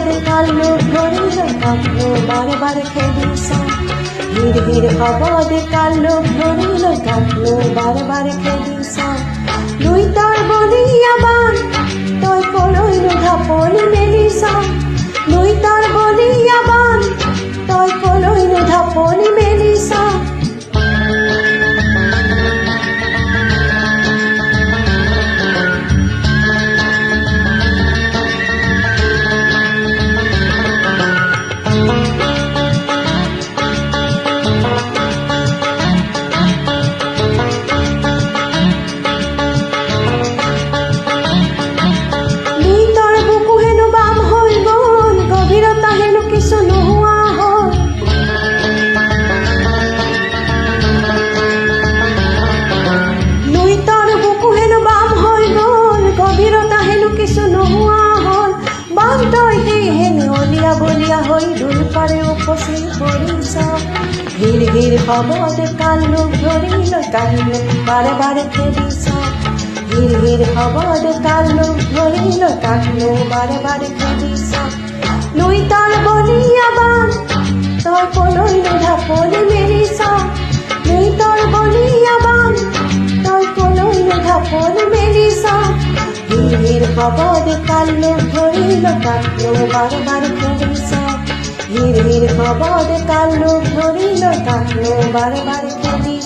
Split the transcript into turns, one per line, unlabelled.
হবদে কালো ধরিল কাটলো বারে বারে খেদিস হির হির হবদে কালো ধরিল কাটলো বারে বারে খেদিস লুই তার বলিয়া বান তই কলইল ধাপনি মেলিস লুই তার বলিয়া বান তই কলইল ধাপনি মেলিস বলিয়া হই দুই পারে উপসে পড়িস হির হির হবদে কালো ধরিল কাটলো বারে বারে খেদিস হির হির হবদে কালো ধরিল কাটলো বারে বারে খেদিস লুই তার বলিয়া বান তই কলইল ধাপনি মেলিস লুই তার বলিয়া বান তই কলইল ধাপনি মেলিস হির হির হবদে কালো ধরিল কাটলো বারে বারে খেদিস হির হির হবদে কালো ধরিল কাটলো বারে বারে খেদিস।